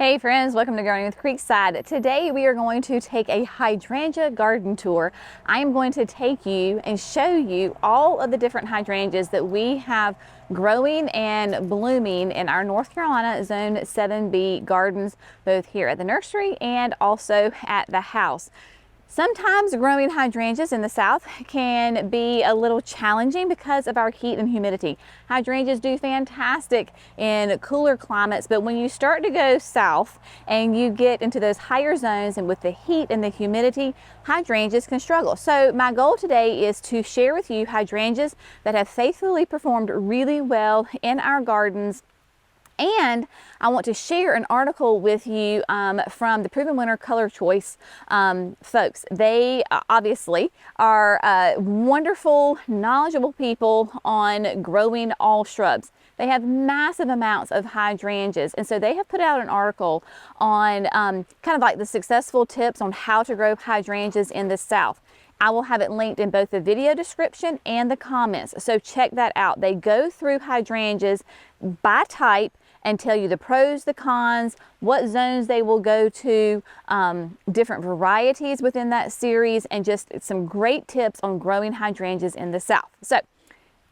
Hey friends, welcome to Gardening with Creekside. Today we are going to take a hydrangea garden tour. I am going to take you and show you all of the different hydrangeas that we have growing and blooming in our North Carolina Zone 7B gardens, both here at the nursery and also at the house. Sometimes growing hydrangeas in the south can be a little challenging because of our heat and humidity. Hydrangeas do fantastic in cooler climates, but when you start to go south and you get into those higher zones and with the heat and the humidity, hydrangeas can struggle. So my goal today is to share with you hydrangeas that have faithfully performed really well in our gardens. And I want to share an article with you from the Proven Winner Color Choice folks. They obviously are wonderful, knowledgeable people on growing all shrubs. They have massive amounts of hydrangeas, and so they have put out an article on kind of like the successful tips on how to grow hydrangeas in the south. I will have it linked in both the video description and the comments, so check that out. They go through hydrangeas by type and tell you the pros, the cons, what zones they will go to, different varieties within that series, and just some great tips on growing hydrangeas in the south. So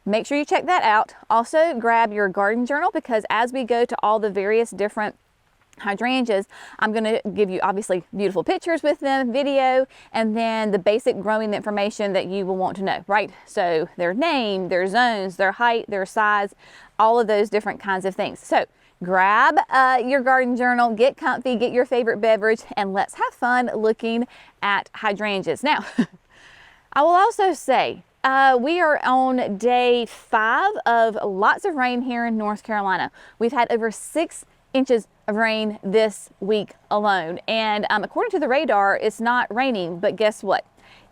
make sure you check that out. Also grab your garden journal, because as we go to all the various different hydrangeas, I'm going to give you obviously beautiful pictures with them, video, and then the basic growing information that you will want to know, right? So their name, their zones, their height, their size, all of those different kinds of things. So grab your garden journal, get comfy, get your favorite beverage, and let's have fun looking at hydrangeas. Now, I will also say, we are on day 5 of lots of rain here in North Carolina. We've had over 6 inches of rain this week alone, and according to the radar, it's not raining, but guess what?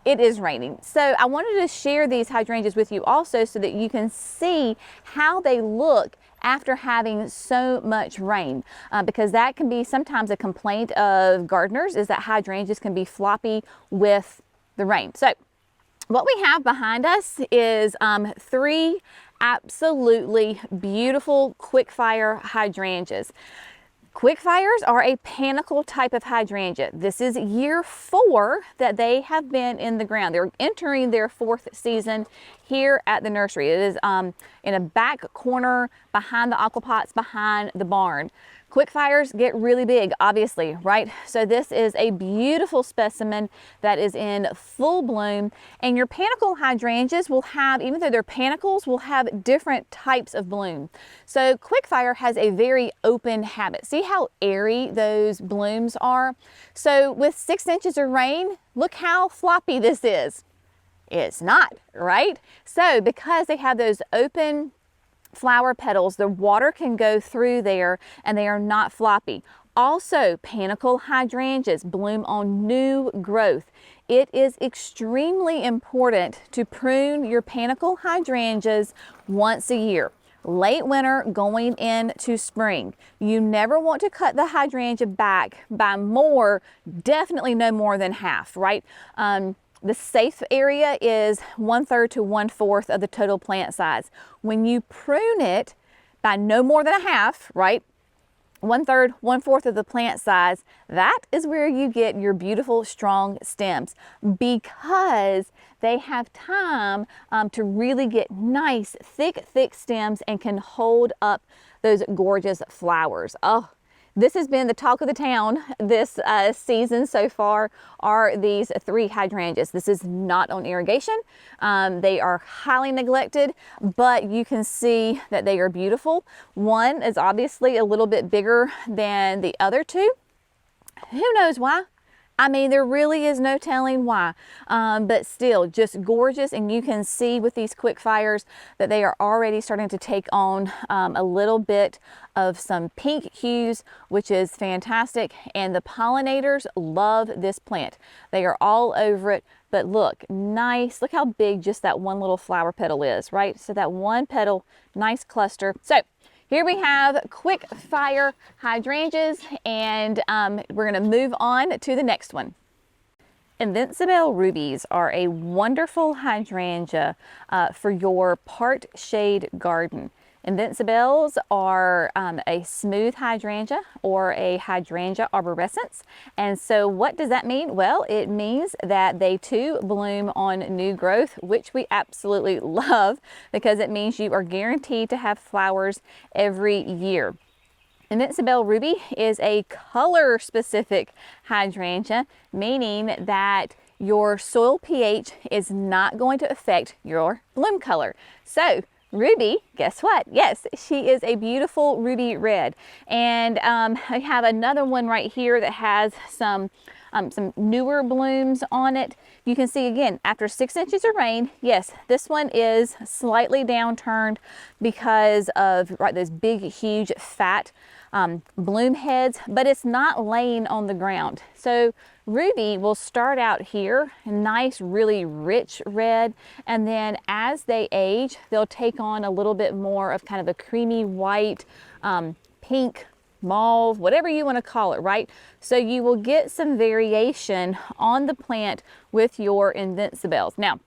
It is raining. So I wanted to share these hydrangeas with you also so that you can see how they look after having so much rain, because that can be sometimes a complaint of gardeners, is that hydrangeas can be floppy with the rain. So what we have behind us is 3 absolutely beautiful quick fire hydrangeas. Quick fires are a panicle type of hydrangea. This is year 4 that they have been in the ground. They're entering their 4th season here at the nursery. It is in a back corner behind the aquapots, behind the barn. Quick fires get really big, obviously, right? So this is a beautiful specimen that is in full bloom, and your panicle hydrangeas will have, even though they're panicles, will have different types of bloom. So quick fire has a very open habit. See how airy those blooms are? So with 6 inches of rain, look how floppy this is. It's not, right? So because they have those open flower petals, the water can go through there and they are not floppy. Also, panicle hydrangeas bloom on new growth. It is extremely important to prune your panicle hydrangeas once a year. Late winter going into spring. You never want to cut the hydrangea back by more, definitely no more than half, right? The safe area is 1/3 to 1/4 of the total plant size. When you prune it by no more than a half, right? 1/3, 1/4 of the plant size, that is where you get your beautiful strong stems, because they have time to really get nice thick stems and can hold up those gorgeous flowers. Oh, this has been the talk of the town this season so far, are these 3 hydrangeas. This is not on irrigation. They are highly neglected, but you can see that they are beautiful. One is obviously a little bit bigger than the other 2. Who knows why? I mean, there really is no telling why, but still just gorgeous. And you can see with these quick fires that they are already starting to take on a little bit of some pink hues, which is fantastic. And the pollinators love this plant. They are all over it. But look, nice. Look how big just that one little flower petal is, right? So that one petal, nice cluster. So here we have quick fire hydrangeas, and we're going to move on to the next one. Invincibelle Rubies are a wonderful hydrangea for your part shade garden. Invincibelles are a smooth hydrangea or a hydrangea arborescens. And so what does that mean? Well, it means that they too bloom on new growth, which we absolutely love because it means you are guaranteed to have flowers every year. Invincibelle Ruby is a color specific hydrangea, meaning that your soil pH is not going to affect your bloom color. So Ruby, guess what? Yes, she is a beautiful ruby red. And I have another one right here that has some newer blooms on it. You can see again, after 6 inches of rain, yes, this one is slightly downturned because of those big, huge, fat bloom heads, but it's not laying on the ground. So Ruby will start out here, nice, really rich red, and then as they age, they'll take on a little bit more of kind of a creamy white, pink, mauve, whatever you want to call it, right? So you will get some variation on the plant with your Invincibelles. Now,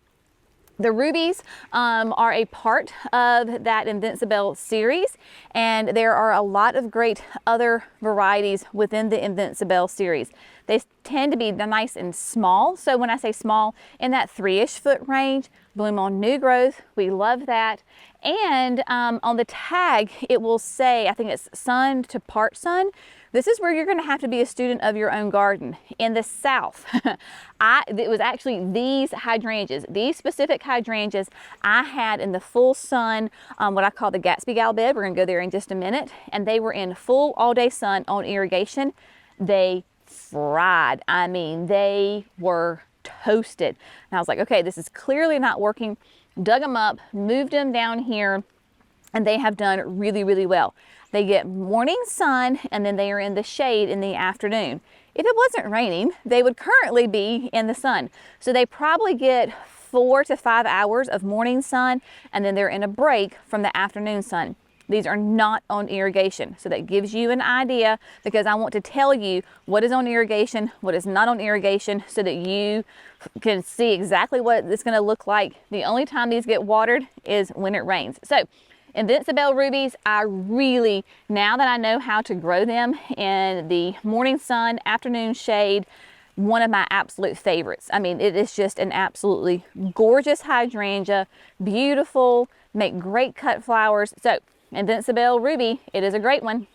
the rubies are a part of that Invincibelle series, and there are a lot of great other varieties within the Invincibelle series. They tend to be nice and small. So when I say small, in that 3-ish foot range, bloom on new growth. We love that. And on the tag, it will say, I think it's sun to part sun. This is where you're going to have to be a student of your own garden. In the South, it was actually these hydrangeas, these specific hydrangeas I had in the full sun, what I call the Gatsby gal bed. We're going to go there in just a minute. And they were in full all day sun on irrigation. They fried. I mean, they were toasted. And I was like, okay, this is clearly not working. Dug them up, moved them down here, and they have done really, really well. They get morning sun, and then they are in the shade in the afternoon. If it wasn't raining, they would currently be in the sun. So they probably get 4 to 5 hours of morning sun, and then they're in a break from the afternoon sun. These are not on irrigation. So that gives you an idea, because I want to tell you what is on irrigation, what is not on irrigation, so that you can see exactly what it's going to look like. The only time these get watered is when it rains. So Invincibelle Rubies, I really, now that I know how to grow them in the morning sun, afternoon shade, one of my absolute favorites. I mean, it is just an absolutely gorgeous hydrangea, beautiful, make great cut flowers. So Invincibelle Ruby, it is a great one.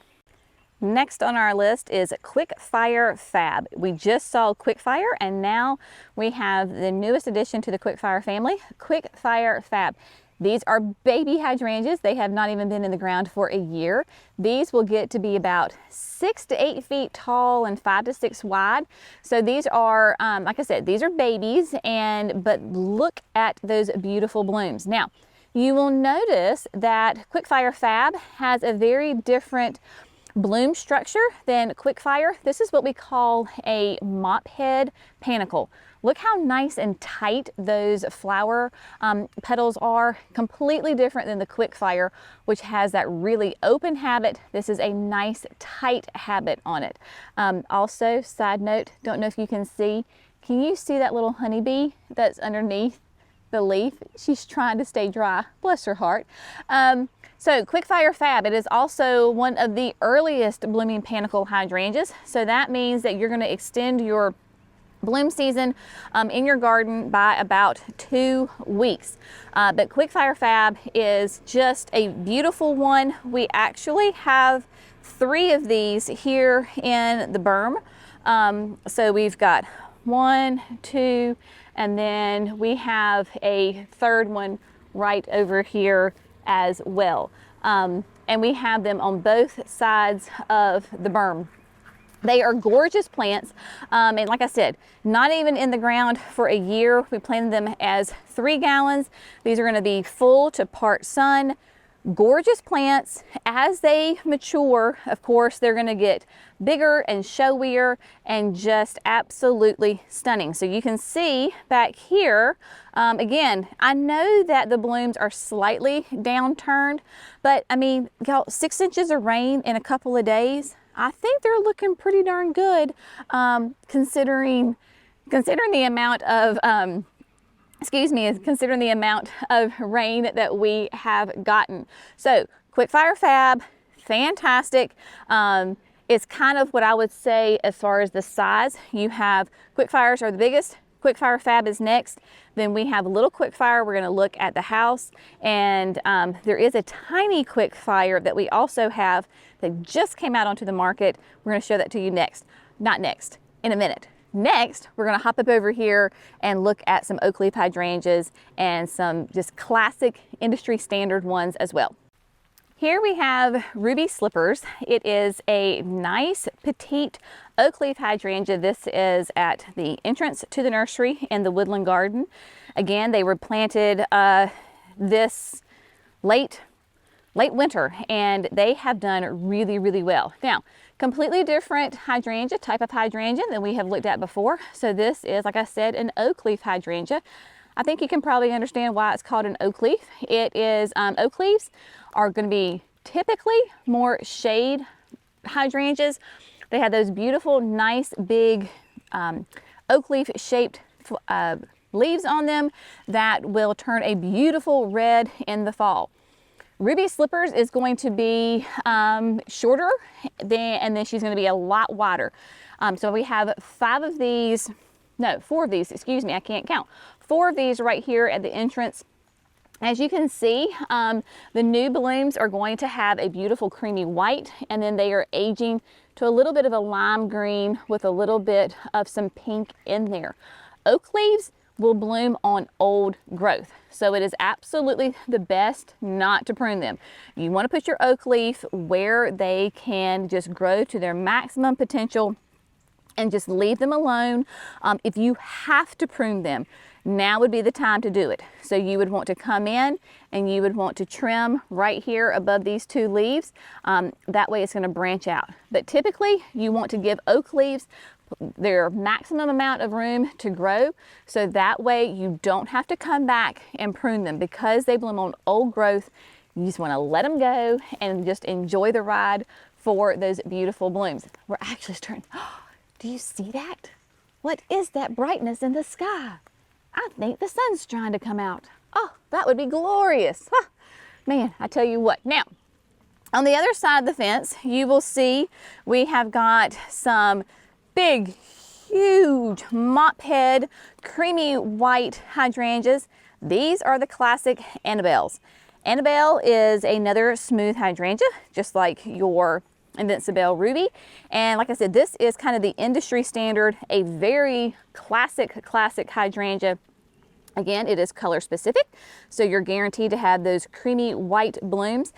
Next on our list is Fire Fab. We just saw Fire, and now we have the newest addition to the Fire family, Fire Fab. These are baby hydrangeas. They have not even been in the ground for a year. These will get to be about 6 to 8 feet tall and 5 to 6 wide. So these are, like I said, these are babies, but look at those beautiful blooms. Now, you will notice that Fire Fab has a very different bloom structure than Fire. This is what we call a mop head panicle. Look how nice and tight those flower petals are. Completely different than the Fire, which has that really open habit. This is a nice tight habit on it. Also, side note, don't know if you can you see that little honeybee that's underneath the leaf? She's trying to stay dry, bless her heart. So Fire Fab, it is also one of the earliest blooming panicle hydrangeas. So that means that you're going to extend your bloom season in your garden by about 2 weeks. But Fire Fab is just a beautiful one. We actually have 3 of these here in the berm. So we've got 1, 2, and then we have a 3rd one right over here as well. And we have them on both sides of the berm. They are gorgeous plants, and like I said, not even in the ground for a year. We planted them as 3 gallons. These are going to be full to part sun. Gorgeous plants. As they mature, of course, they're going to get bigger and showier and just absolutely stunning. So you can see back here, again, I know that the blooms are slightly downturned, but I mean, y'all, 6 inches of rain in a couple of days, I think they're looking pretty darn good, considering the amount of considering the amount of rain that we have gotten. So quick Fire Fab, fantastic. It's kind of what I would say as far as the size. You have quick fires are the biggest, quick Fire Fab is next. Then we have a little quick fire. We're gonna look at the house, and there is a tiny quick fire that we also have that just came out onto the market. We're gonna show that to you next. Not next, in a minute. Next, we're gonna hop up over here and look at some oakleaf hydrangeas and some just classic industry standard ones as well. Here we have Ruby Slippers. It is a nice petite oakleaf hydrangea. This is at the entrance to the nursery in the woodland garden. Again, they were planted this late winter, and they have done really, really well. Now, completely different hydrangea, type of hydrangea than we have looked at before. So this is, like I said, an oakleaf hydrangea. I think you can probably understand why it's called an oakleaf. It is, oak leaves are going to be typically more shade hydrangeas. They have those beautiful, nice, big oak leaf shaped leaves on them that will turn a beautiful red in the fall. Ruby Slippers is going to be shorter, and then she's going to be a lot wider. So we have 4 of these, excuse me, I can't count. 4 of these right here at the entrance. As you can see, the new blooms are going to have a beautiful creamy white, and then they are aging to a little bit of a lime green with a little bit of some pink in there. Oak leaves will bloom on old growth, so it is absolutely the best not to prune them. You want to put your oak leaf where they can just grow to their maximum potential and just leave them alone. If you have to prune them, now would be the time to do it. So you would want to come in and you would want to trim right here above these 2 leaves. That way it's going to branch out. But typically you want to give oak leaves their maximum amount of room to grow, so that way you don't have to come back and prune them. Because they bloom on old growth, you just want to let them go and just enjoy the ride for those beautiful blooms. We're actually starting. Do you see that? What is that brightness in the sky? I think the sun's trying to come out. Oh, that would be glorious. Huh. Man, I tell you what. Now, on the other side of the fence, you will see we have got some big, huge mop head, creamy white hydrangeas. These are the classic Annabelles. Annabelle is another smooth hydrangea, just like your Invincibelle Ruby. And like I said, this is kind of the industry standard, a very classic hydrangea. Again, it is color specific, so you're guaranteed to have those creamy white blooms.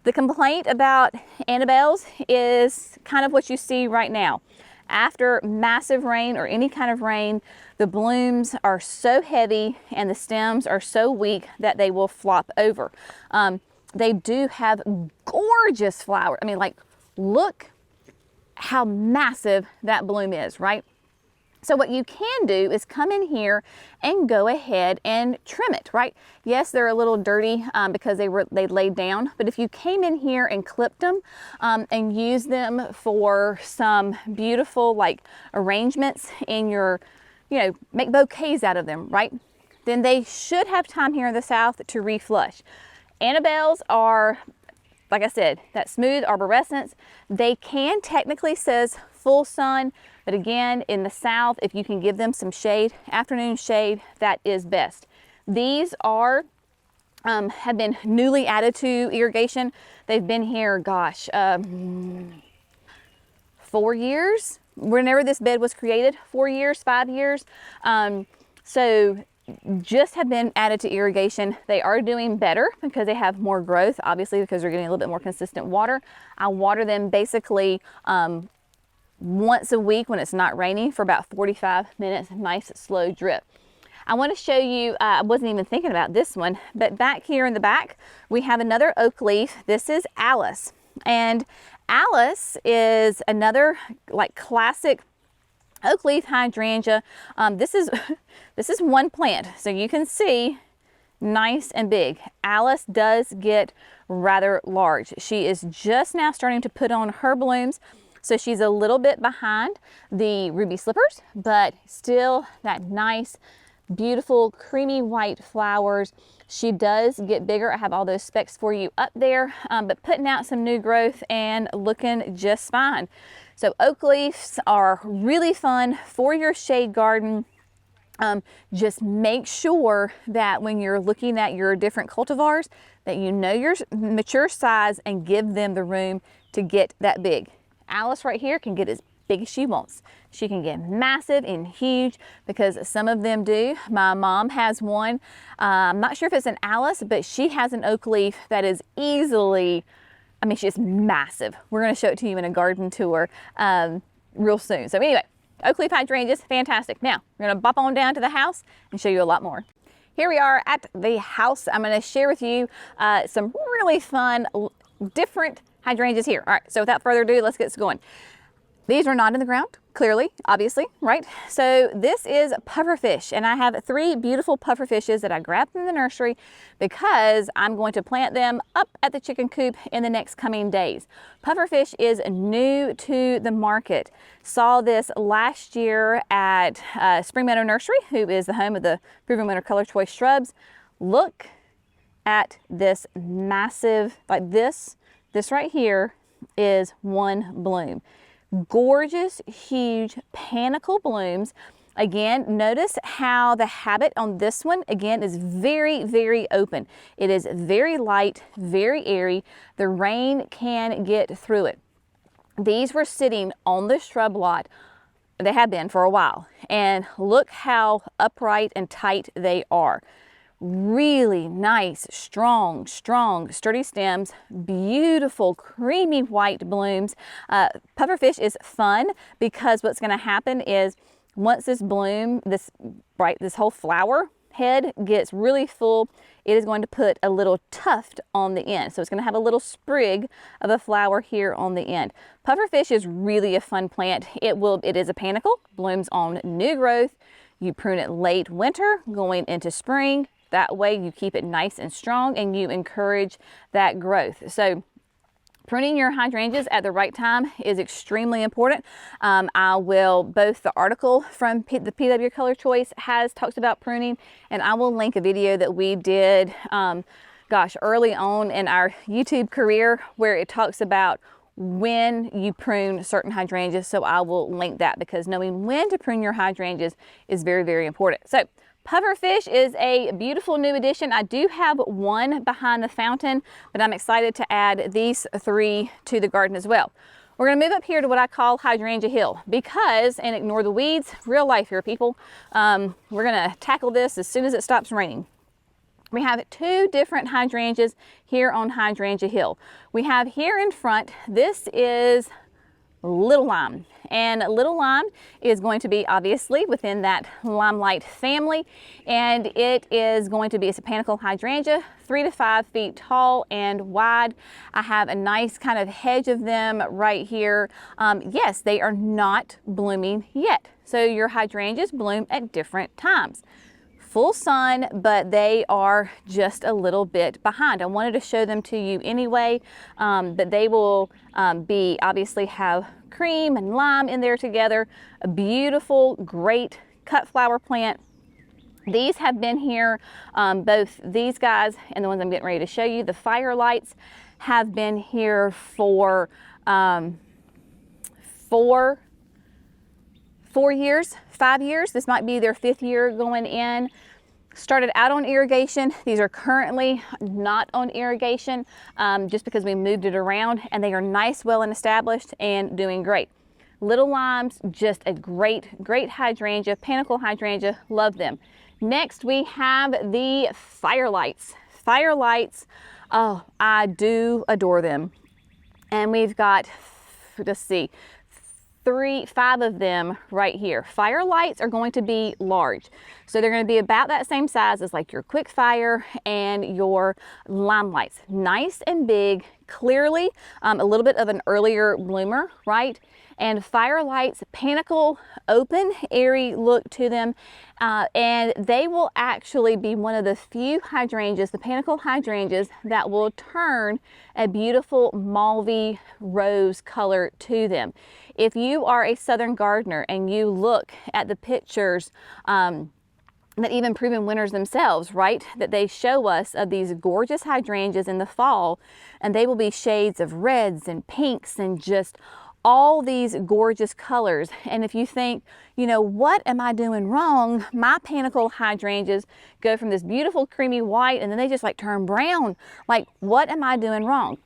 The complaint about Annabelles is kind of what you see right now. After massive rain or any kind of rain, the blooms are so heavy and the stems are so weak that they will flop over. They do have gorgeous flowers. I mean, like, look how massive that bloom is, right? So what you can do is come in here and go ahead and trim it, right? Yes, they're a little dirty because they laid down, but if you came in here and clipped them and used them for some beautiful like arrangements in your, make bouquets out of them, right? Then they should have time here in the South to reflush. Annabelles are, like I said, that smooth arborescence. They can technically says full sun, but again, in the South, if you can give them some shade, afternoon shade, that is best. These are, have been newly added to irrigation. They've been here, gosh, 4 years, whenever this bed was created, 4 years, 5 years. So just have been added to irrigation. They are doing better because they have more growth, obviously, because they're getting a little bit more consistent water. I water them basically once a week when it's not raining for about 45 minutes, nice slow drip. I want to show you, I wasn't even thinking about this one, but back here in the back, we have another oak leaf. This is Alice. And Alice is another like classic oak leaf hydrangea. This is one plant, so you can see nice and big. Alice does get rather large. She is just now starting to put on her blooms, so she's a little bit behind the Ruby Slippers, but still that nice beautiful creamy white flowers. She does get bigger. I have all those specs for you up there, but putting out some new growth and looking just fine. So oak leaves are really fun for your shade garden. Just make sure that when you're looking at your different cultivars that you know your mature size and give them the room to get that big. Alice right here can get as big as she wants. She can get massive and huge because some of them do. My mom has one. I'm not sure if it's an Alice, but she has an oak leaf that is easily, I mean, she's massive. We're going to show it to you in a garden tour real soon. So anyway, oak leaf hydrangeas, fantastic. Now, we're going to bop on down to the house and show you a lot more. Here we are at the house. I'm going to share with you some really fun, different hydrangeas here. All right, so without further ado, let's get going. These are not in the ground, clearly, obviously, right? So this is pufferfish, and I have 3 beautiful pufferfishes that I grabbed from the nursery because I'm going to plant them up at the chicken coop in the next coming days. Pufferfish is new to the market. Saw this last year at Spring Meadow Nursery, who is the home of the Proven Winner Color Choice shrubs. Look at this massive, like this right here is one bloom. Gorgeous, huge panicle blooms. Again, notice how the habit on this one, again, is very, very open. It is very light, very airy. The rain can get through it. These were sitting on the shrub lot. They have been for a while. And look how upright and tight they are. Really nice, strong, sturdy stems, beautiful, creamy white blooms. Pufferfish is fun because what's going to happen is once this bloom, this whole flower head gets really full, it is going to put a little tuft on the end. So it's going to have a little sprig of a flower here on the end. Pufferfish is really a fun plant. It is a panicle, blooms on new growth. You prune it late winter, going into spring. That way you keep it nice and strong and you encourage that growth. So pruning your hydrangeas at the right time is extremely important. Both the article from the PW Color Choice talks about pruning, and I will link a video that we did, early on in our YouTube career where it talks about when you prune certain hydrangeas. So I will link that because knowing when to prune your hydrangeas is very, very important. So pufferfish is a beautiful new addition. I do have one behind the fountain, but I'm excited to add these 3 to the garden as well. We're going to move up here to what I call Hydrangea Hill because, and ignore the weeds, real life here, people. We're going to tackle this as soon as it stops raining. We have 2 different hydrangeas here on Hydrangea Hill. We have here in front, this is Little Lime, and Little Lime is going to be obviously within that Limelight family, and it is going to be, it's a panicle hydrangea, 3 to 5 feet tall and wide. I have a nice kind of hedge of them right here. Yes, they are not blooming yet, so your hydrangeas bloom at different times. Full sun, but they are just a little bit behind. I wanted to show them to you anyway, but they will obviously have cream and lime in there together. A beautiful, great cut flower plant. These have been here, both these guys and the ones I'm getting ready to show you, the Firelights, have been here for 5 years. This might be their 5th year going in. Started out on irrigation. These are currently not on irrigation just because we moved it around, and they are nice, well and established and doing great. Little Limes, just a great hydrangea, panicle hydrangea, love them. Next we have the Firelights. Firelights, oh, I do adore them. And we've got, let's see, 5 of them right here. Firelights are going to be large. So they're going to be about that same size as like your Quick Fire and your Limelights. Nice and big, clearly a little bit of an earlier bloomer, right? And Firelights, panicle, open, airy look to them. And they will actually be one of the few hydrangeas, the panicle hydrangeas, that will turn a beautiful mauvey rose color to them. If you are a southern gardener and you look at the pictures that even proven winners themselves, right? That they show us of these gorgeous hydrangeas in the fall, and they will be shades of reds and pinks and just all these gorgeous colors. And if you think, you know, what am I doing wrong? My panicle hydrangeas go from this beautiful creamy white and then they just like turn brown. Like, what am I doing wrong?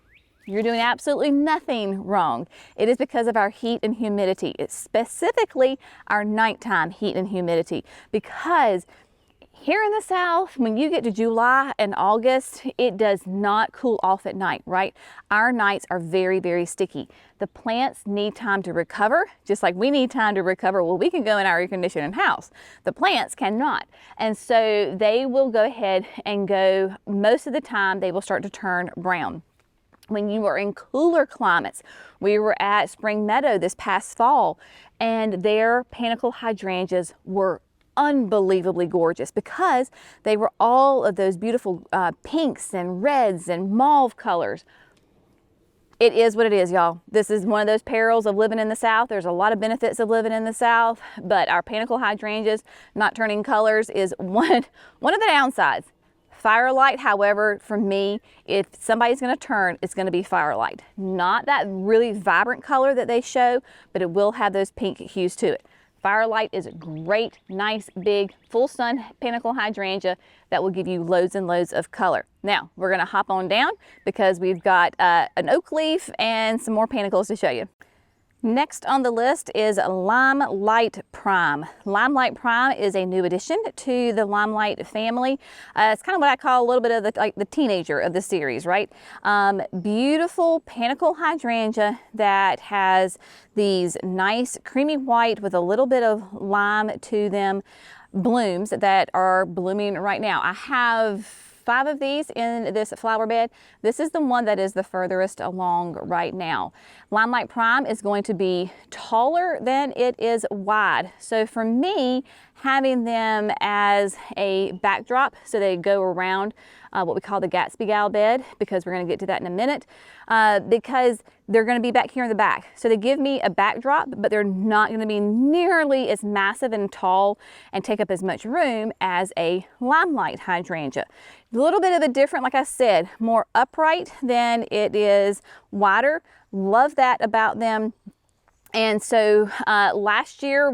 You're doing absolutely nothing wrong. It is because of our heat and humidity. It's specifically our nighttime heat and humidity, because here in the South, when you get to July and August, it does not cool off at night, right? Our nights are very, very sticky. The plants need time to recover, just like we need time to recover. Well, we can go in our air conditioning house. The plants cannot. And so they will go ahead and go, most of the time, they will start to turn brown. When you are in cooler climates, we were at Spring Meadow this past fall, and their panicle hydrangeas were unbelievably gorgeous because they were all of those beautiful pinks and reds and mauve colors. It is what it is, y'all. This is one of those perils of living in the South. There's a lot of benefits of living in the South, but our panicle hydrangeas not turning colors is one of the downsides. Firelight, however, for me, if somebody's going to turn, it's going to be firelight. Not that really vibrant color that they show, but it will have those pink hues to it. Firelight is a great, nice, big, full sun panicle hydrangea that will give you loads and loads of color. Now, we're going to hop on down because we've got an oak leaf and some more panicles to show you. Next on the list is Limelight Prime. Limelight Prime is a new addition to the Limelight family. It's kind of what I call a little bit of the teenager of the series, right? Beautiful panicle hydrangea that has these nice creamy white with a little bit of lime to them blooms that are blooming right now. I have 5 of these in this flower bed. This is the one that is the furthest along right now. Limelight Prime is going to be taller than it is wide. So for me, having them as a backdrop, so they go around what we call the Gatsby Gal bed, because we're going to get to that in a minute, because they're going to be back here in the back. So they give me a backdrop, but they're not going to be nearly as massive and tall and take up as much room as a Limelight hydrangea. A little bit of a different, like I said, more upright than it is wider. Love that about them. And so last year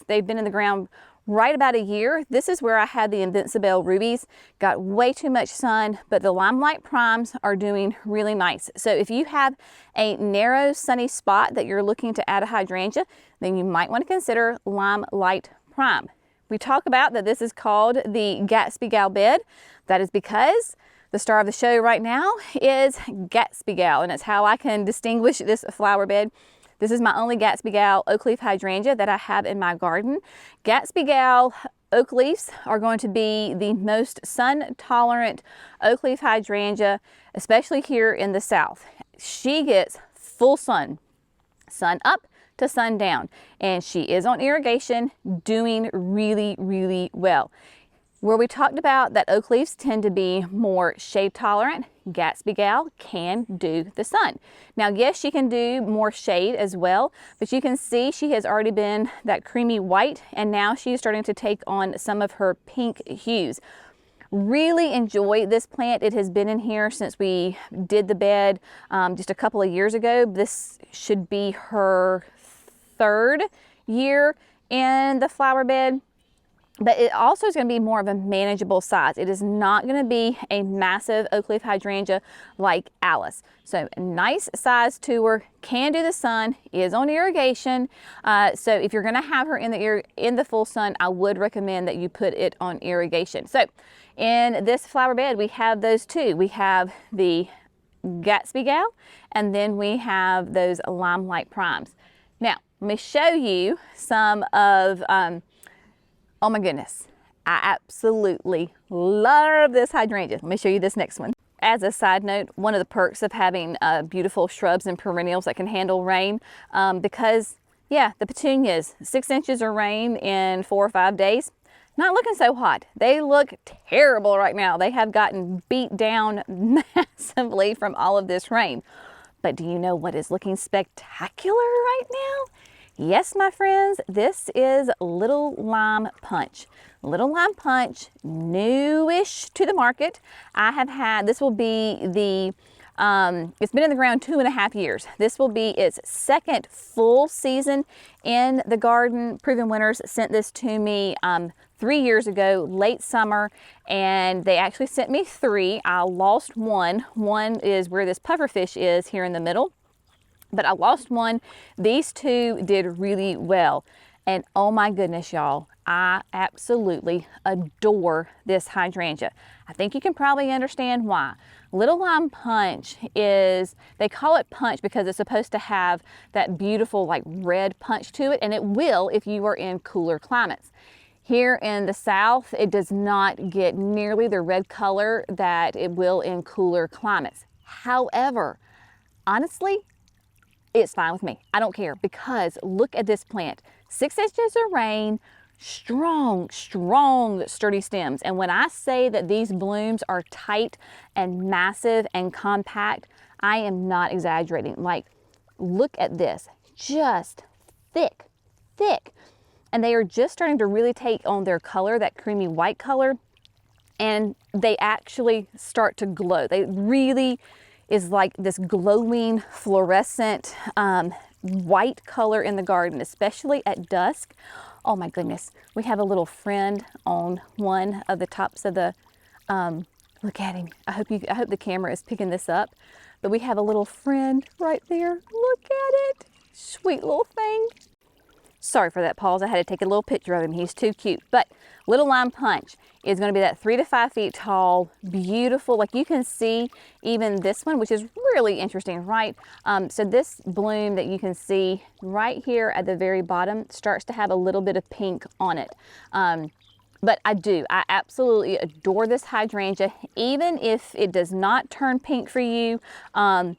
they've been in the ground right about a year. This is where I had the Invincibelle Rubies. Got way too much sun, but the Limelight Primes are doing really nice. So if you have a narrow sunny spot that you're looking to add a hydrangea, then you might want to consider Limelight Prime. We talk about that this is called the Gatsby Gal bed. That is because the star of the show right now is Gatsby Gal, and it's how I can distinguish this flower bed. This is my only Gatsby Gal oakleaf hydrangea that I have in my garden. Gatsby Gal oak leaves are going to be the most sun tolerant oakleaf hydrangea, especially here in the South. She gets full sun up to sundown, and she is on irrigation, doing really, really well. Where we talked about that oak leaves tend to be more shade tolerant, Gatsby Gal can do the sun. Now, yes, she can do more shade as well, but you can see she has already been that creamy white, and now she's starting to take on some of her pink hues. Really enjoy this plant. It has been in here since we did the bed just a couple of years ago. This should be her 3rd year in the flower bed. But it also is going to be more of a manageable size. It is not going to be a massive oakleaf hydrangea like Alice. So a nice size to her, can do the sun, is on irrigation. So if you're going to have her in the full sun, I would recommend that you put it on irrigation. So in this flower bed, we have those two. We have the Gatsby Gal, and then we have those Limelight Primes. Now, let me show you some of oh my goodness, I absolutely love this hydrangea. Let me show you this next one. As a side note, one of the perks of having beautiful shrubs and perennials that can handle rain, because yeah, the petunias, 6 inches of rain in 4 or 5 days, not looking so hot. They look terrible right now. They have gotten beat down massively from all of this rain. But do you know what is looking spectacular right now? Yes, my friends, this is Little Lime Punch. Little Lime Punch, newish to the market. I have had, this will be the, it's been in the ground 2.5 years. This will be its second full season in the garden. Proven Winners sent this to me 3 years ago, late summer, and they actually sent me 3. I lost one. One is where this pufferfish is here in the middle, but I lost one. These 2 did really well. And oh my goodness, y'all, I absolutely adore this hydrangea. I think you can probably understand why. Little Lime Punch is, they call it punch because it's supposed to have that beautiful like red punch to it, and it will if you are in cooler climates. Here in the South, it does not get nearly the red color that it will in cooler climates. However, honestly, it's fine with me. I don't care, because look at this plant. 6 inches of rain, strong, sturdy stems. And when I say that these blooms are tight and massive and compact, I am not exaggerating. Like, look at this, just thick. And they are just starting to really take on their color, that creamy white color, and they actually start to glow. They really is like this glowing fluorescent white color in the garden, especially at dusk. Oh my goodness, we have a little friend on one of the tops of the, look at him. I hope the camera is picking this up, but we have a little friend right there. Look at it, sweet little thing. Sorry for that pause, I had to take a little picture of him. He's too cute. But Little Lime Punch is going to be that 3 to 5 feet tall, beautiful. Like you can see even this one, which is really interesting, right? So this bloom that you can see right here at the very bottom starts to have a little bit of pink on it. But I absolutely adore this hydrangea. Even if it does not turn pink for you, I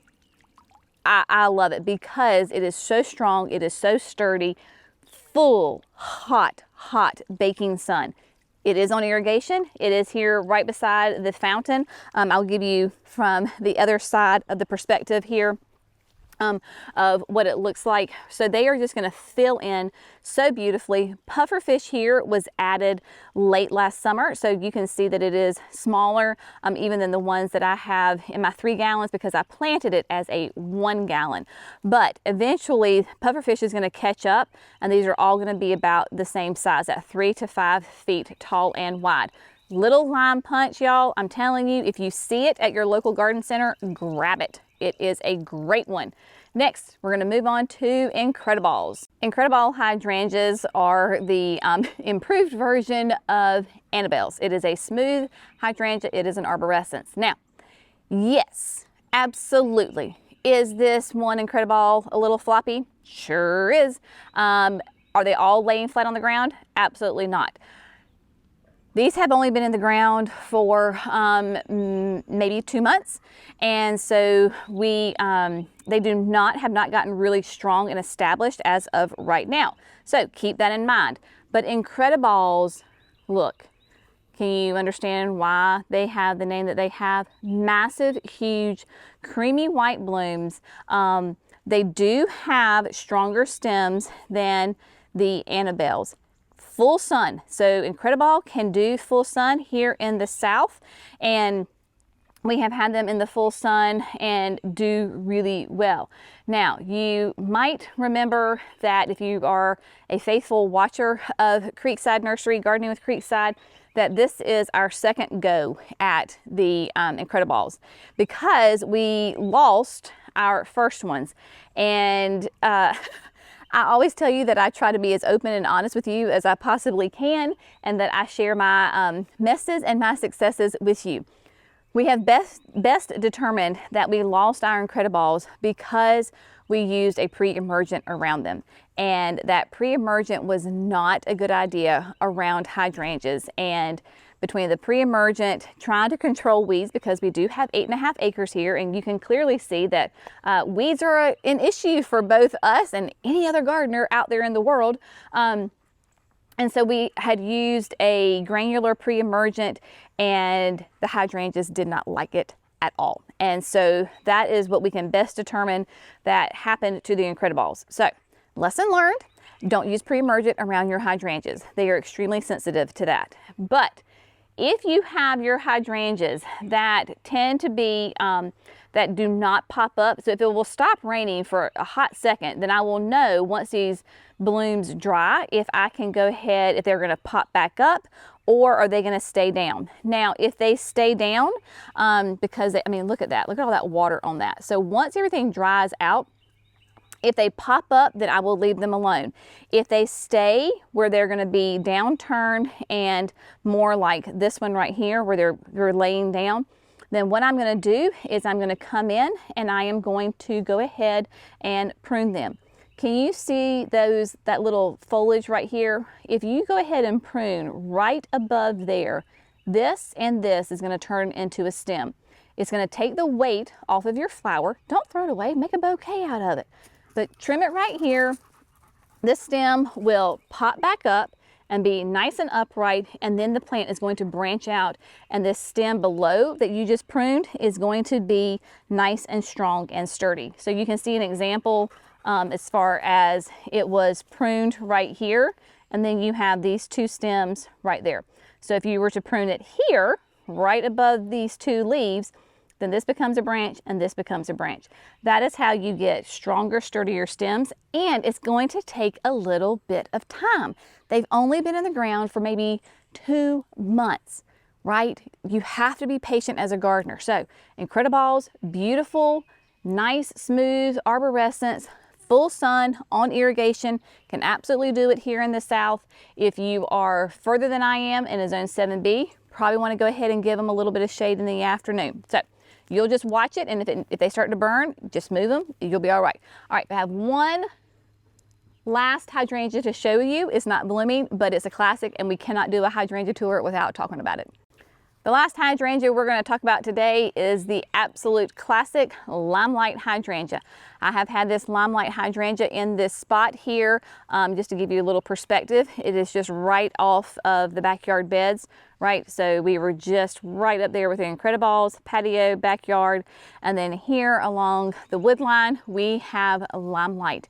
love it because it is so strong, it is so sturdy. Full, hot baking sun. It is on irrigation. It is here right beside the fountain. I'll give you from the other side of the perspective here of what it looks like. So they are just going to fill in so beautifully. Pufferfish here was added late last summer, so you can see that it is smaller even than the ones that I have in my 3 gallons, because I planted it as a 1 gallon. But eventually pufferfish is going to catch up, and these are all going to be about the same size, at 3 to 5 feet tall and wide. Little Lime Punch, y'all, I'm telling you, if you see it at your local garden center, grab it. It is a great one. Next, we're going to move on to Incrediballs. Incrediball hydrangeas are the improved version of Annabelle's. It is a smooth hydrangea. It is an arborescens. Now, yes, absolutely. Is this one Incrediball a little floppy? Sure is. Are they all laying flat on the ground? Absolutely not. These have only been in the ground for maybe 2 months, and so they have not gotten really strong and established as of right now. So keep that in mind. But Incrediballs, look, can you understand why they have the name that they have? Massive, huge, creamy white blooms. They do have stronger stems than the Annabelles. Full sun. So Incrediball can do full sun here in the South, and we have had them in the full sun and do really well. Now, you might remember that if you are a faithful watcher of Creekside Nursery, Gardening with Creekside, that this is our second go at the Incrediballs, because we lost our first ones. And I always tell you that I try to be as open and honest with you as I possibly can, and that I share my messes and my successes with you. We have best determined that we lost our Incrediballs because we used a pre-emergent around them, and that pre-emergent was not a good idea around hydrangeas. And between the pre-emergent, trying to control weeds, because we do have 8.5 acres here, and you can clearly see that weeds are an issue for both us and any other gardener out there in the world. And so we had used a granular pre-emergent, and the hydrangeas did not like it at all. And so that is what we can best determine that happened to the Incrediballs. So lesson learned. Don't use pre-emergent around your hydrangeas. They are extremely sensitive to that. But if you have your hydrangeas that tend to be, that do not pop up, so if it will stop raining for a hot second, then I will know once these blooms dry if I can go ahead, if they're gonna pop back up, or are they gonna stay down? Now, if they stay down, because I mean, look at that, look at all that water on that. So once everything dries out, if they pop up, then I will leave them alone. If they stay where they're gonna be downturned and more like this one right here where they're laying down, then what I'm gonna do is I'm gonna come in and I am going to go ahead and prune them. Can you see that little foliage right here? If you go ahead and prune right above there, this and this is gonna turn into a stem. It's gonna take the weight off of your flower. Don't throw it away, make a bouquet out of it. But trim it right here. This stem will pop back up and be nice and upright, and then the plant is going to branch out, and this stem below that you just pruned is going to be nice and strong and sturdy. So you can see an example as far as it was pruned right here, and then you have these two stems right there. So if you were to prune it here, right above these two leaves, then this becomes a branch and this becomes a branch. That is how you get stronger, sturdier stems, and it's going to take a little bit of time. They've only been in the ground for maybe 2 months, right? You have to be patient as a gardener. So Incrediballs, beautiful, nice, smooth arborescence, full sun on irrigation, can absolutely do it here in the south. If you are further than I am in a zone 7B, probably want to go ahead and give them a little bit of shade in the afternoon. So you'll just watch it, and if they start to burn, just move them, you'll be all right. All right, I have one last hydrangea to show you. It's not blooming, but it's a classic, and we cannot do a hydrangea tour without talking about it. The last hydrangea we're going to talk about today is the absolute classic Limelight hydrangea. I have had this Limelight hydrangea in this spot here, just to give you a little perspective. It is just right off of the backyard beds, right? So we were just right up there with the Incrediballs, patio, backyard, and then here along the wood line, we have Limelight.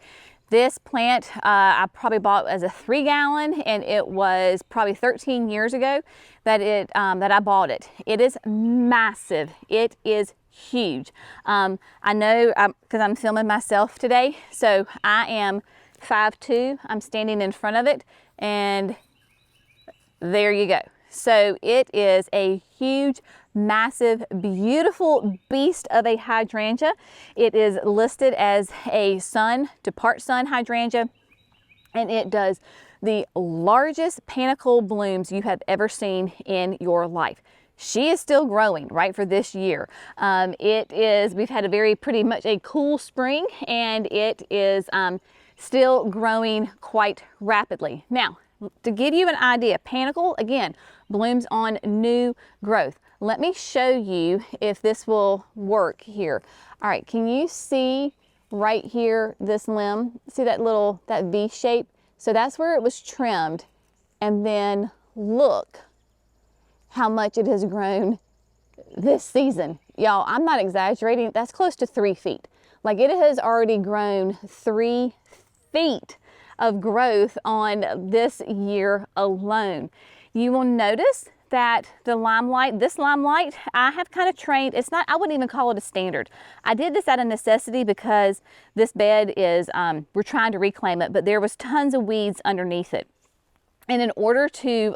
This plant I probably bought as a 3-gallon, and it was probably 13 years ago that I bought it. It is massive. It is huge. I know because I'm filming myself today, so I am 5'2". I'm standing in front of it, and there you go. So it is a huge, massive, beautiful beast of a hydrangea. It is listed as a sun to part sun hydrangea, and it does the largest panicle blooms you have ever seen in your life. She is still growing, right, for this year. We've had pretty much a cool spring, and it is still growing quite rapidly. Now, to give you an idea, panicle, again, blooms on new growth. Let me show you if this will work here. All right, can you see right here, this limb? See that V shape? So that's where it was trimmed. And then look how much it has grown this season. Y'all, I'm not exaggerating. That's close to 3 feet. Like, it has already grown 3 feet of growth on this year alone. You will notice that this Limelight, I have kind of trained, I wouldn't even call it a standard. I did this out of necessity because this bed is, we're trying to reclaim it, but there was tons of weeds underneath it. And in order to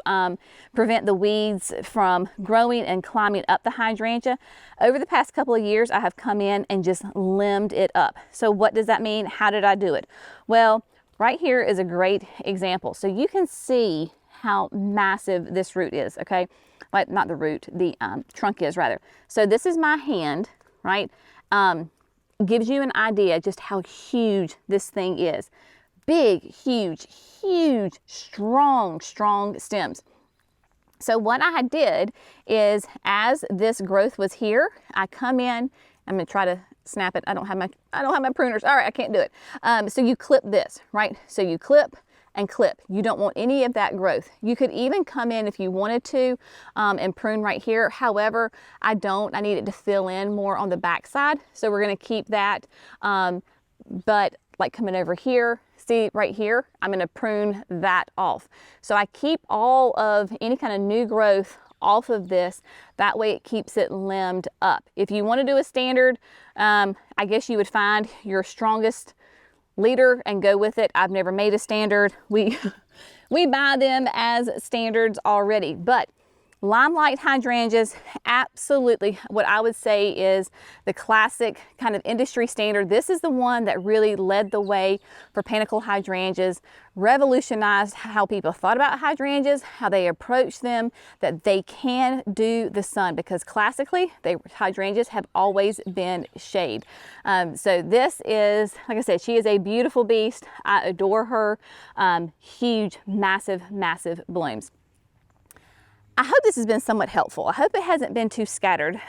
prevent the weeds from growing and climbing up the hydrangea, over the past couple of years, I have come in and just limbed it up. So what does that mean? How did I do it? Well, right here is a great example. So you can see how massive this root is, okay? Like, not the root, the trunk is rather. So this is my hand, right? Gives you an idea just how huge this thing is. Big, huge, strong stems. So what I did is, as this growth was here, I come in, I'm gonna try to snap it. I don't have my pruners. All right, I can't do it. So you clip this, right? So you clip and clip. You don't want any of that growth. You could even come in if you wanted to and prune right here. However, I don't. I need it to fill in more on the back side. So we're gonna keep that. But like coming over here, see right here, I'm going to prune that off. So I keep all of any kind of new growth off of this. That way it keeps it limbed up. If you want to do a standard, I guess you would find your strongest leader and go with it. I've never made a standard. We buy them as standards already, but Limelight hydrangeas, absolutely what I would say is the classic kind of industry standard. This is the one that really led the way for panicle hydrangeas, revolutionized how people thought about hydrangeas, how they approach them, that they can do the sun, because classically hydrangeas have always been shade. So this is, like I said, she is a beautiful beast. I adore her. Huge, massive, massive blooms. I hope this has been somewhat helpful. I hope it hasn't been too scattered.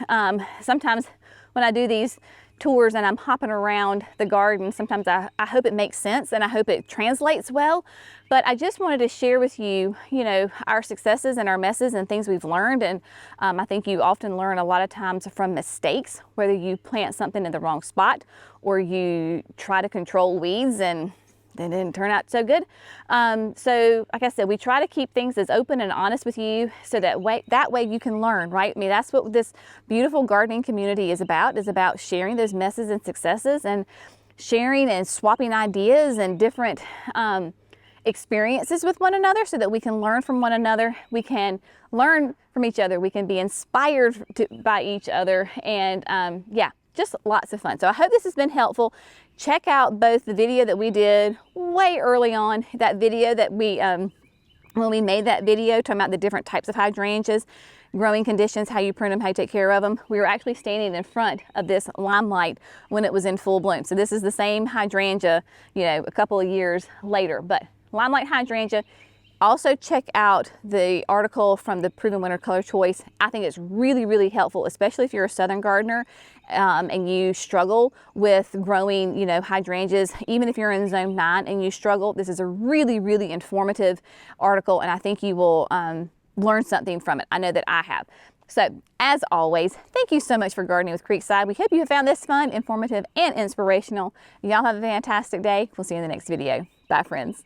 Sometimes when I do these tours and I'm hopping around the garden, sometimes I hope it makes sense and I hope it translates well. But I just wanted to share with you, our successes and our messes and things we've learned. And I think you often learn a lot of times from mistakes, whether you plant something in the wrong spot or you try to control weeds and they didn't turn out so good. So like I said, we try to keep things as open and honest with you so that way you can learn, right? I mean, that's what this beautiful gardening community is about sharing those messes and successes and sharing and swapping ideas and different experiences with one another so that we can learn from one another. We can learn from each other. We can be inspired by each other. And yeah, just lots of fun. So I hope this has been helpful. Check out both the video that we did way early on, that video that we, when we made that video talking about the different types of hydrangeas, growing conditions, how you prune them, how you take care of them. We were actually standing in front of this Limelight when it was in full bloom. So this is the same hydrangea, a couple of years later, but Limelight hydrangea. Also check out the article from the Proven Winner Color Choice. I think it's really, really helpful, especially if you're a southern gardener and you struggle with growing, hydrangeas. Even if you're in zone 9 and you struggle, this is a really, really informative article, and I think you will learn something from it. I know that I have. So as always, thank you so much for gardening with Creekside. We hope you have found this fun, informative, and inspirational. Y'all have a fantastic day. We'll see you in the next video. Bye, friends.